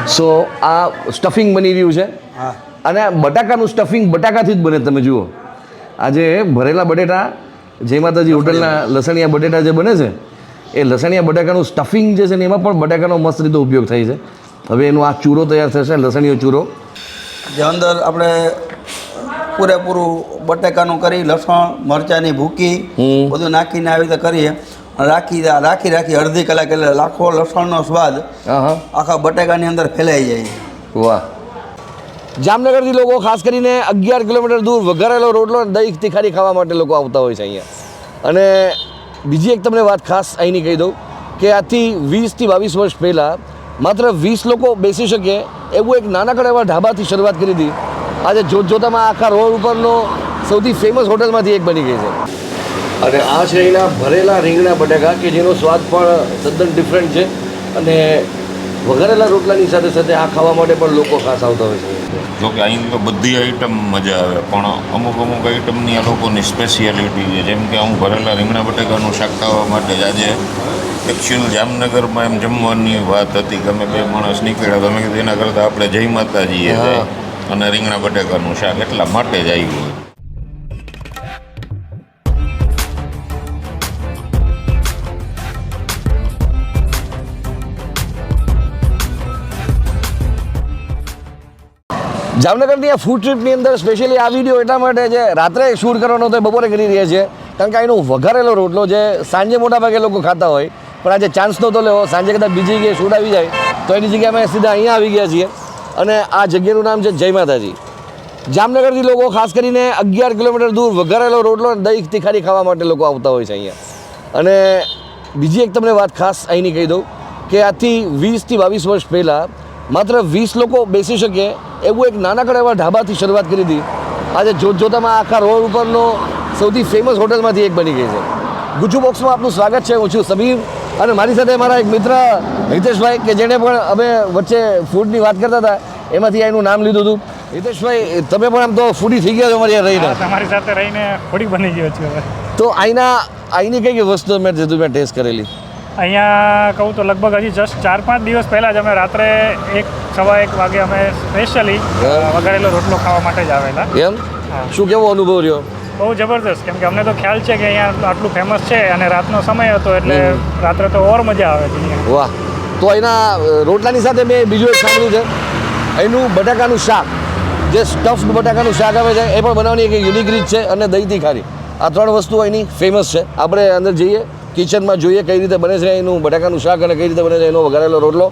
સો આ સ્ટફિંગ બની રહ્યું છે અને બટાકાનું સ્ટફિંગ બટાકાથી જ બને. તમે જુઓ આજે ભરેલા બટેટા જય માતાજી હોટલના લસણિયા બટેટા જે બને છે એ લસણિયા બટાકાનું સ્ટફિંગ જે છે ને એમાં પણ બટાકાનો મસ્ત રીતે ઉપયોગ થાય છે. હવે એનો આ ચૂરો તૈયાર થશે, લસણીયો ચૂરો, જે અંદર આપણે પૂરેપૂરું બટાકાનું કરી લસણ મરચાંની ભૂકી બધું નાખીને આવી રીતે કરીએ. રાખી અડધી કલાક એટલે લાખો લસણનો સ્વાદ આખા બટાકાની અંદર ફેલાઈ જાય. વાહ. જામનગરથી લોકો ખાસ કરીને 11 કિલોમીટર દૂર વઘારેલો રોટલો દહીં તીખારી ખાવા માટે લોકો આવતા હોય છે અહીંયા. અને બીજી એક તમને વાત ખાસ અહીંની કહી દઉં કે આજથી 20 થી 22 વર્ષ પહેલાં માત્ર 20 લોકો બેસી શકે એવું એક નાનકડા એવા ઢાબાથી શરૂઆત કરી હતી. આજે જોતજોતામાં આખા રોડ ઉપરનો સૌથી ફેમસ હોટલમાંથી એક બની ગઈ છે. અને આ છે અહીંના ભરેલા રીંગણા બટાકા કે જેનો સ્વાદ પણ તદ્દન ડિફરન્ટ છે. અને વઘારેલા રોટલાની સાથે સાથે આ ખાવા માટે પણ લોકો ખાસ આવતા હોય છે. જોકે અહીં તો બધી આઈટમ મજા આવે, પણ અમુક આઈટમની આ લોકોની સ્પેશિયાલિટી છે. જેમ કે હું ભરેલા રીંગણા બટાકાનું શાક ખાવા માટે જ આજે એકચ્યુઅલ જામનગરમાં એમ જમવાની વાત હતી કે અમે 2 માણસ નીકળ્યા, તો અમે કીધું એના કરતાં આપણે જય માતાજીએ જાય અને રીંગણા બટાકાનું શાક એટલા માટે જ આવ્યું. જામનગરની આ ફૂડ ટ્રીપની અંદર સ્પેશિયલી આ વિડીયો એટલા માટે છે, રાત્રે શૂટ કરવાનો તો બપોરે કરી રહ્યા છીએ, કારણ કે એનો વઘારેલો રોટલો જે સાંજે મોટાભાગે લોકો ખાતા હોય, પણ આજે ચાન્સ નહોતો લેવો. સાંજે કદાચ બીજી જગ્યાએ શૂટ આવી જાય તો એની જગ્યાએ અમે સીધા અહીંયા આવી ગયા છીએ. અને આ જગ્યાનું નામ છે જય માતાજી. જામનગરથી લોકો ખાસ કરીને 11 કિલોમીટર દૂર વઘારેલો રોટલો દહીં તીખારી ખાવા માટે લોકો આવતા હોય છે અહીંયા. અને બીજી એક તમને વાત ખાસ અહીંની કહી દઉં કે આજથી 20 થી 22 વર્ષ પહેલાં માત્ર 20 લોકો બેસી શકે એવું એક નાનકડા એવા ઢાબાથી શરૂઆત કરી હતી. આજે જોતજોતામાં આખા રોડ ઉપરનો સૌથી ફેમસ હોટલમાંથી એક બની ગઈ છે. ગુજ્જુ બોક્સમાં આપનું સ્વાગત છે. હું છું સમીર અને મારી સાથે મારા એક મિત્ર હિતેશભાઈ કે જેણે પણ અમે વચ્ચે ફૂડની વાત કરતા હતા એમાંથી એનું નામ લીધું હતું. હિતેશભાઈ, તમે પણ આમ તો ફૂડી થઈ ગયા છો અમારી રહીને. તમારી સાથે રહીને ફૂડી બની ગયો છું હવે. તો અહીંની કઈ કઈ વસ્તુ મેં ટેસ્ટ કરેલી? અહીંયા કહું તો લગભગ હજી જસ્ટ 4-5 દિવસ પહેલાં જ અમે રાત્રે 1-1:15 વાગે અમે સ્પેશિયલી વઘારેલો રોટલો ખાવા માટે જ આવેલા. એમ? શું કેવો અનુભવ રહ્યો? બહુ જબરદસ્ત, કેમ કે અમને તો ખ્યાલ છે કે અહીંયા આટલું ફેમસ છે અને રાતનો સમય હતો એટલે રાત્રે તો ઓર મજા આવે છે અહીંયા. વાહ. તો અહીંના રોટલાની સાથે મેં બીજું એક સાંભળ્યું છે, અહીંનું બટાકાનું શાક, જે સ્ટફ્ડ બટાકાનું શાક આવે છે એ પણ બનાવવાની એક યુનિક રીત છે, અને દહીં તીખારી. આ 3 વસ્તુ અહીંની ફેમસ છે. આપણે અંદર જઈએ, કિચનમાં જોઈએ કઈ રીતે બને છે એનું બટાકાનું શાક અને કઈ રીતે બને છે એનો વઘારેલો રોટલો.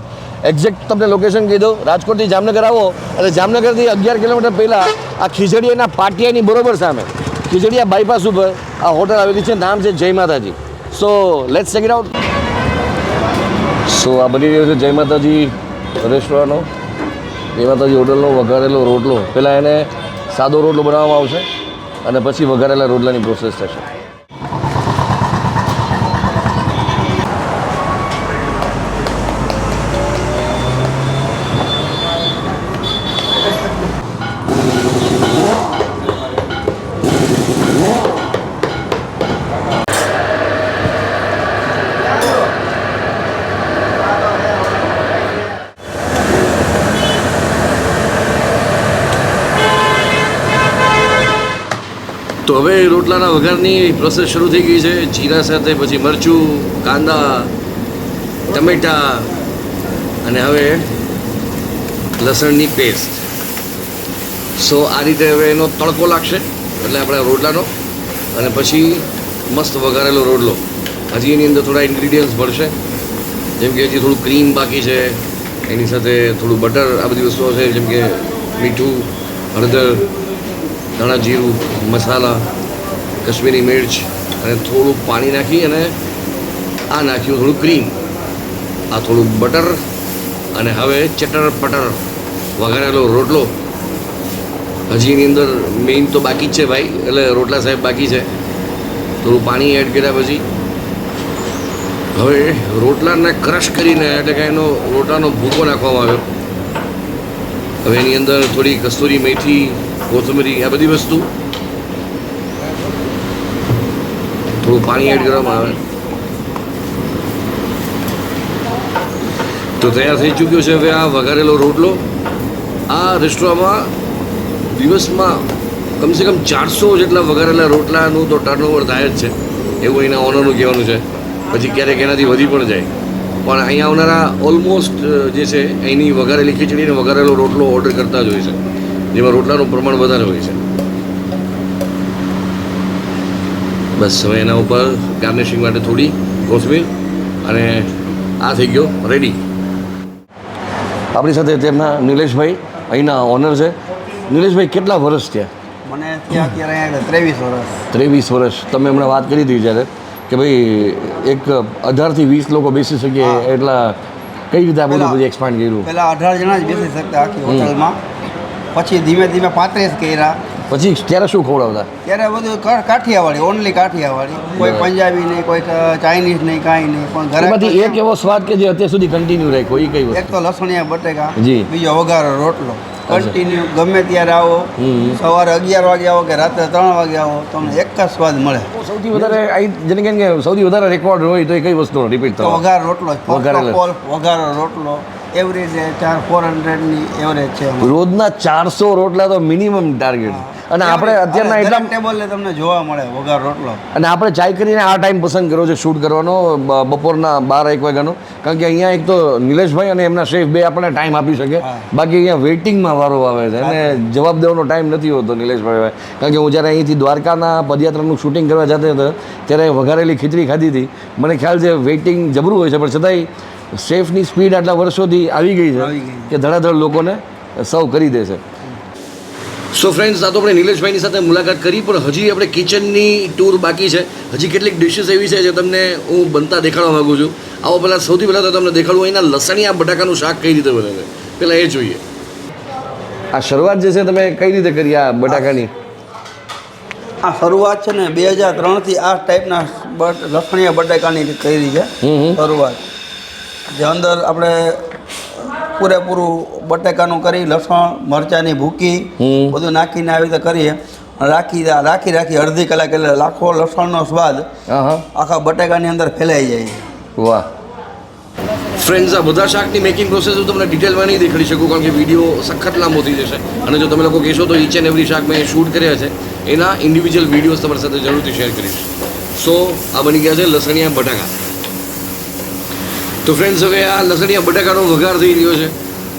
એક્ઝેક્ટ તમને લોકેશન કહી દઉં, રાજકોટથી જામનગર આવો અને જામનગરથી 11 કિલોમીટર પહેલાં આ ખીજડીયાના પાટિયાની બરોબર સામે ખીજડીયા બાયપાસ ઉપર આ હોટલ આવેલી છે. નામ છે Jai Mataji. So let's check it out. So આ બની રહ્યો છે જય માતાજી રેસ્ટોરન્ટનો, જય માતાજી હોટલનો વઘારેલો રોટલો. પહેલાં એને સાદો રોટલો બનાવવામાં આવશે અને પછી વઘારેલા રોટલાની પ્રોસેસ થશે. તો હવે રોટલાના વઘારની પ્રોસેસ શરૂ થઈ ગઈ છે. જીરા સાથે પછી મરચું, કાંદા, ટમેટાં અને હવે લસણની પેસ્ટ. સો આ રીતે હવે એનો તડકો લાગશે એટલે આપણા રોટલાનો, અને પછી મસ્ત વઘારેલો રોટલો. હજી એની અંદર થોડા ઇન્ગ્રીડિયન્ટ્સ ભરશે, જેમ કે હજી થોડું ક્રીમ બાકી છે, એની સાથે થોડું બટર, આ બધી વસ્તુઓ છે, જેમ કે મીઠું, હળદર, ધાણા જીરું, મસાલા, કશ્મીરી મિર્ચ અને થોડું પાણી નાખી અને આ નાખ્યું થોડું ક્રીમ, આ થોડું બટર, અને હવે ચટર પટર વઘારેલો રોટલો. હજી એની અંદર મેઇન તો બાકી જ છે ભાઈ, એટલે રોટલા સાહેબ બાકી છે. થોડું પાણી એડ કર્યા પછી હવે રોટલાને ક્રશ કરીને, એટલે કે એનો રોટલાનો ભૂકો નાખવામાં આવ્યો. હવે એની અંદર થોડી કસ્તુરી મેથી, કોથમરી, આ બધી વસ્તુ, થોડું પાણી એડ કરવામાં આવે. તો તૈયાર થઈ ચૂક્યો છે હવે આ વઘારેલો રોટલો. આ રેસ્ટોરન્ટમાં દિવસમાં કમસે કમ 400 જેટલા વઘારેલા રોટલાનું તો ટર્નઓવર થાય જ છે એવું એના ઓનરનું કહેવાનું છે. પછી ક્યારેક એનાથી વધી પણ જાય. પણ અહીંયા આવનારા ઓલમોસ્ટ જે છે એની વઘારેલી ખીચડી અને વઘારેલો રોટલો ઓર્ડર કરતા જ હોય છે, જેમાં રોટલાનું પ્રમાણ વધારે હોય છે. બસ હવે એના ઉપર ગાર્નિશિંગ માટે થોડી કોથમીર અને આ થઈ ગયો રેડી. આપણી સાથે તેમના નિલેશભાઈ અહીંના ઓનર છે. નિલેશભાઈ, કેટલા વર્ષ થયા? મને ત્યાં અત્યારે અહીંયા 23 વર્ષ. 23 વર્ષ. તમે હમણાં વાત કરી હતી જ્યારે કે ભાઈ એક 18 થી 20 લોકો બેસી શકીએ એટલા કઈ રીતે આ બધું પછી એક્સપાન્ડ કર્યું? પહેલાં 18 જણા જ બેસી શકતા આખી હોટલમાં. પછી ધીમે ધીમે 35 કર્યા. પછી ત્યારે શું ખવડાવતા? ત્યારે બધું કાઠિયાવાડી, ઓનલી કાઠિયાવાડી. કોઈ પંજાબી નહીં, કોઈ ચાઇનીઝ નહીં, કાંઈ નહીં. પણ એમાંથી એક એવો સ્વાદ કે જે અત્યાર સુધી કન્ટિન્યુ રાખ્યો એ કઈ વસ્તુ? એક તો લસણિયા બટેકા, જી. બીજો વઘારો રોટલો. કન્ટિન્યુ ગમે ત્યારે આવો, સવારે 11 વાગે આવો કે રાત્રે 3 વાગે આવો, તમને એક જ સ્વાદ મળે. સૌથી વધારે જેને કે સૌથી વધારે રેકોર્ડ હોય તો એ કઈ વસ્તુનો રિપીટ થયો? વઘારો રોટલો. વઘારો રોટલો એવરેજ 400-400ની એવરેજ છે. રોજના 400 રોટલા તો મિનિમમ ટાર્ગેટ. અને આપણે અત્યારના એટલા ટેબલે તમને જોવા મળે વઘારો રોટલો. અને આપણે ચાય કરીને આ ટાઈમ પસંદ કર્યો છે શૂટ કરવાનો, બપોરના 12-1 વાગ્યાનો. કારણ કે અહીંયા એક તો નિલેશભાઈ અને એમના શેફ બે આપણને ટાઈમ આપી શકે, બાકી અહીંયા વેઇટિંગમાં વારો આવે છે અને જવાબ દેવાનો ટાઈમ નથી હોતો નિલેશભાઈ. કારણ કે હું જ્યારે અહીંથી દ્વારકાના પદયાત્રાનું શૂટિંગ કરવા જતો હતો ત્યારે વઘારેલી ખીચડી ખાધી હતી. મને ખ્યાલ છે વેઇટિંગ જબરું હોય છે, પણ છતાંય શેફની સ્પીડ આટલા વર્ષોથી આવી ગઈ છે કે ધડાધડ લોકોને સર્વ કરી દે છે. સો ફ્રેન્ડ્સ, આ તો આપણે નિલેશભાઈની સાથે મુલાકાત કરી, પણ હજી આપણે કિચનની ટૂર બાકી છે. હજી કેટલીક ડિશિસ એવી છે જે તમને હું બનતા દેખાડવા માગું છું. આવો પહેલાં સૌથી પહેલાં તો તમને દેખાડું અહીંના લસણિયા બટાકાનું શાક કઈ રીતે બને છે. પહેલાં એ જોઈએ. આ શરૂઆત જે છે તમે કઈ રીતે કરી આ બટાકાની? આ શરૂઆત છે ને 2003થી આ ટાઈપના લસણિયા બટાકાની કરી છે શરૂઆત. જે અંદર આપણે પૂરેપૂરું બટાકાનું કરી, લસણ મરચાંની ભૂકી બધું નાખીને આવી રીતે કરીએ. રાખી અડધી કલાક એટલે લાખો લસણનો સ્વાદ આખા બટાકાની અંદર ફેલાઈ જાય. વાહ ફ્રેન્ડ્સ, આ બધા શાકની મેકિંગ પ્રોસેસ હું તમને ડિટેલમાં નહીં દેખાડી શકું, કારણ કે વિડીયો સખત લાંબો થઈ જશે. અને જો તમે લોકો કહેશો તો ઈચ એન્ડ એવરી શાક મેં શૂટ કર્યા છે એના ઇન્ડિવિજ્યુઅલ વિડીયોઝ તમારી સાથે જરૂરથી શેર કરીશ. સો આ બની ગયા છે લસણિયા બટાકા. તો ફ્રેન્ડ્સ, હવે આ લસણિયા બટાકાનો વઘાર થઈ રહ્યો છે.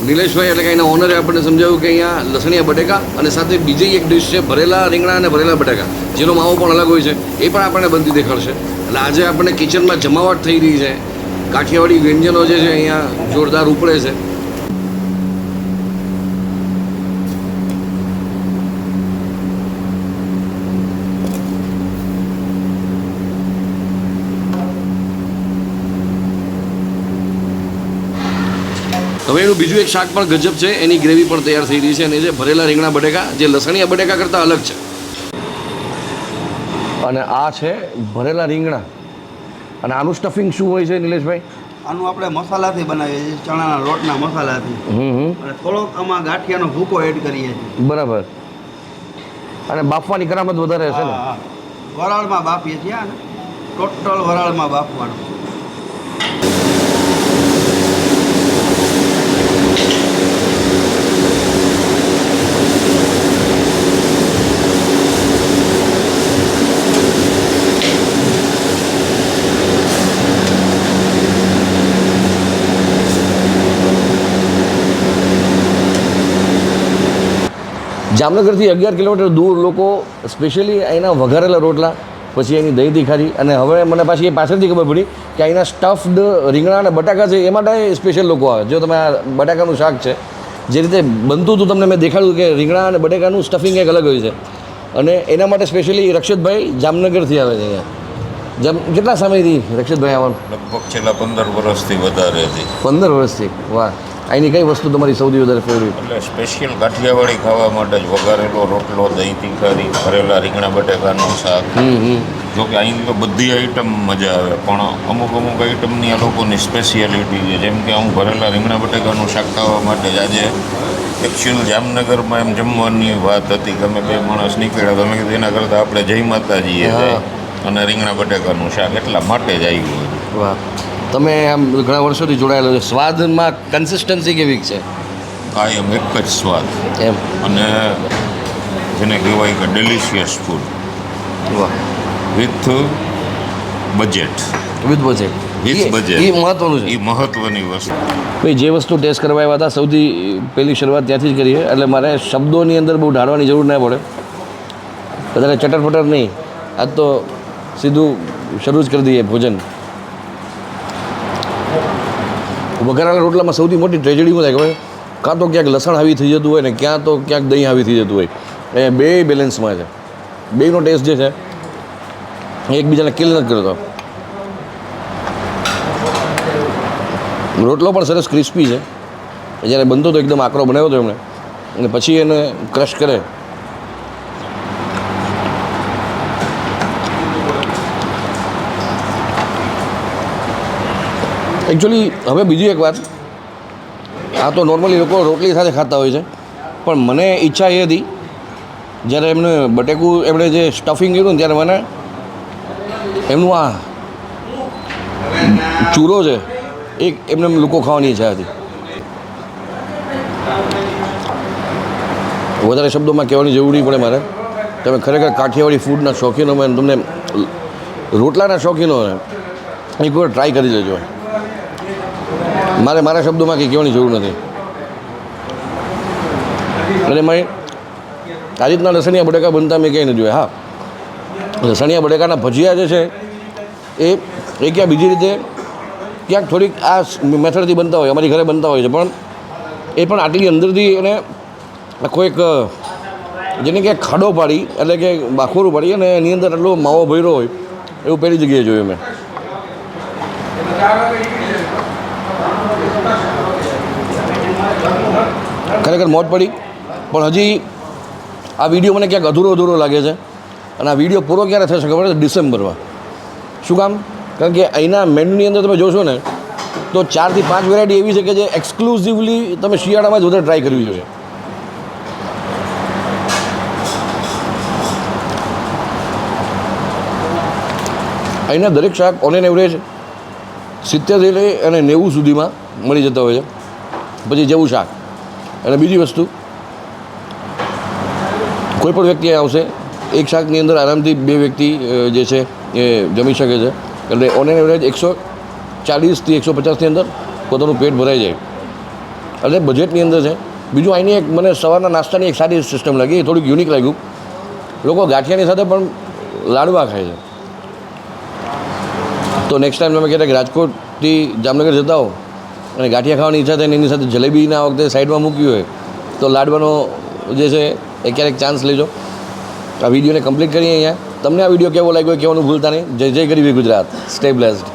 નિલેશભાઈ એટલે કે એના ઓનરે આપણને સમજાવ્યું કે અહીંયા લસણિયા બટાકા અને સાથે બીજી એક ડિશ છે ભરેલા રીંગણા અને ભરેલા બટાકા, જેનો માવો પણ અલગ હોય છે, એ પણ આપણને બનતી દેખાડશે. એટલે આજે આપણને કિચનમાં જમાવટ થઈ રહી છે. કાઠિયાવાડી વ્યંજનો જે છે અહીંયા જોરદાર ઉપડે છે. હવે એનું બીજું એક શાક પણ ગજબ છે, એની ગ્રેવી પણ તૈયાર થઈ રહી છે અને એ છે ભરેલા રીંગણા બટેકા, જે લસણિયા બટેકા કરતાં અલગ છે. અને આ છે ભરેલા રીંગણા. અને આનું સ્ટફિંગ શું હોય છે નિલેશભાઈ? આનું આપણે મસાલાથી બનાવીએ છીએ, ચણાના લોટના મસાલાથી. અને થોડોક આમાં ગાંઠિયાનો ભૂકો એડ કરીએ છીએ. બરાબર. અને બાફવાની કરામત વધારે હશે ને? વરાળમાં બાફીએ છીએ. ટોટલ વરાળમાં બાફવાનું. જામનગરથી 11 કિલોમીટર દૂર લોકો સ્પેશિયલી અહીંના વઘારેલા રોટલા, પછી એની દહીં તીખારી, અને હવે મને પાછી એ પાછળથી ખબર પડી કે અહીંના સ્ટફ્ડ રીંગણા અને બટાકા છે એ માટે સ્પેશિયલ લોકો આવે. જો તમે આ બટાકાનું શાક છે જે રીતે બનતું હતું તમને મેં દેખાડ્યું કે રીંગણા અને બટાકાનું સ્ટફિંગ એક અલગ હોય છે, અને એના માટે સ્પેશિયલી રક્ષિતભાઈ જામનગરથી આવે છે અહીંયા. કેટલા સમયથી રક્ષિતભાઈ આવવાનું? લગભગ છેલ્લા 15 વર્ષથી વધારે હતી. 15 વર્ષથી. વાહ. અહીંની કઈ વસ્તુ તમારી સૌથી વધારે ફેવરેટ? એટલે સ્પેશિયલ કાઠિયાવાડી ખાવા માટે જ વઘારેલો રોટલો, દહીં તીખારી, ભરેલા રીંગણા બટાકાનું શાક. જો કે અહીં તો બધી આઈટમ મજા આવે, પણ અમુક આઈટમની આ લોકોની સ્પેશિયાલિટી છે. જેમ કે હું ભરેલા રીંગણા બટાકાનું શાક ખાવા માટે જ આજે એકચ્યુઅલ જામનગરમાં એમ જમવાની વાત હતી કે અમે 2 માણસ નીકળ્યા, તમે કીધું એના કરતાં આપણે જય માતાજીએ જાય અને રીંગણા બટાકાનું શાક એટલા માટે જ આવ્યું. વાહ. તમે આમ ઘણા વર્ષોથી જોડાયેલો છે, સ્વાદમાં કન્સિસ્ટન્સી કેવી છે કાયમ એક જ સ્વાદ એમ? અને જેને કહેવાય કે ડેલિશિયસ ફૂડ વાહ, with budget. With budget. With budget. એ મહત્વનું છે. એ મહત્ત્વની વસ્તુ. ભાઈ જે વસ્તુ ટેસ્ટ કરવા આવ્યા હતા સૌથી પહેલી શરૂઆત ત્યાંથી જ કરીએ, એટલે મારે શબ્દોની અંદર બહુ ઢાળવાની જરૂર ના પડે, વધારે ચટરપટર નહીં, આજ તો સીધું શરૂ જ કરી દઈએ ભોજન. વઘારેલા રોટલામાં સૌથી મોટી ટ્રેજેડી શું થાય ખબર? કાં તો ક્યાંક લસણ હાવી થઈ જતું હોય ને ક્યાં તો ક્યાંક દહીં હાવી થઈ જતું હોય. એ બે બેલેન્સમાં છે. બેનો ટેસ્ટ જે છે એ એકબીજાને કિલ નથી કરતો. રોટલો પણ સરસ ક્રિસ્પી છે. જ્યારે બનતો તો એકદમ આકરો બનાવ્યો હતો એમણે, અને પછી એને ક્રશ કરે. એકચ્યુઅલી હવે બીજી એક વાત, આ તો નોર્મલી લોકો રોટલી સાથે ખાતા હોય છે, પણ મને ઈચ્છા એ હતી જ્યારે એમને બટેકું એમણે જે સ્ટફિંગ કર્યું ને ત્યારે મને એમનું આ ચૂરો છે એક એમને લોકો ખાવાની ઈચ્છા હતી. વધારે શબ્દોમાં કહેવાની જરૂર નહીં પડે મારે. તમે ખરેખર કાઠિયાવાડી ફૂડના શોખીનો મેં તમને રોટલાના શોખીનો એક વાર ટ્રાય કરી લેજો. મારા શબ્દોમાં કંઈ કહેવાની જરૂર નથી. અને મેં આ રીતના લસણિયા બટેકા બનતા મેં ક્યાંય નથી જોયા. હા, લસણિયા બટેકાના ભજીયા જે છે એ ક્યાં બીજી રીતે ક્યાંક થોડીક આ મેથડથી બનતા હોય, અમારી ઘરે બનતા હોય છે, પણ એ પણ આટલી અંદરથી એને આખો એક જેને ક્યાંક ખાડો પાડી એટલે કે બાખોરું પાડી અને એની અંદર આટલો માવો ભર્યો હોય એવું પહેલી જગ્યાએ જોયું મેં. ખરેખર મોજ પડી. પણ હજી આ વિડીયો મને ક્યાંક અધૂરો લાગે છે, અને આ વિડીયો પૂરો ક્યારે થશે ખબર છે? ડિસેમ્બરમાં. શું કામ? કારણ કે અહીંના મેન્યુની અંદર તમે જોશો ને તો 4 થી 5 વેરાયટી એવી છે કે જે એક્સક્લુઝિવલી તમે શિયાળામાં જ વધારે ટ્રાય કરવી જોઈએ. અહીંના દરેક શાક ઓન એન એવરેજ 70 થી અને 90 સુધીમાં મળી જતા હોય છે. પછી જેવું શાક. અને બીજી વસ્તુ, કોઈ પણ વ્યક્તિ આવશે એક શાકની અંદર આરામથી 2 વ્યક્તિ જે છે એ જમી શકે છે. એટલે ઓન એન એવરેજ 140 થી 150ની અંદર પોતાનું પેટ ભરાઈ જાય. એટલે બજેટની અંદર છે. બીજું અહીંની એક મને સવારના નાસ્તાની એક સારી સિસ્ટમ લાગી, એ થોડુંક યુનિક લાગ્યું. લોકો ગાંઠિયાની સાથે પણ લાડવા ખાય છે. તો નેક્સ્ટ ટાઈમ તમે કહેતા કે રાજકોટથી જામનગર જતા હો અને ગાંઠિયા ખાવાની ઈચ્છા થાય ને એની સાથે જલેબીના વખતે સાઈડમાં મૂકી હોય તો લાડવાનો જે છે એ ક્યારેક ચાન્સ લેજો. આ વિડીયોને કમ્પ્લીટ કરીએ અહીંયા. તમને આ વિડીયો કેવો લાગ્યો કહેવાનું ભૂલતા નહીં. જય જય ગરીબી ગુજરાત. Stay blessed.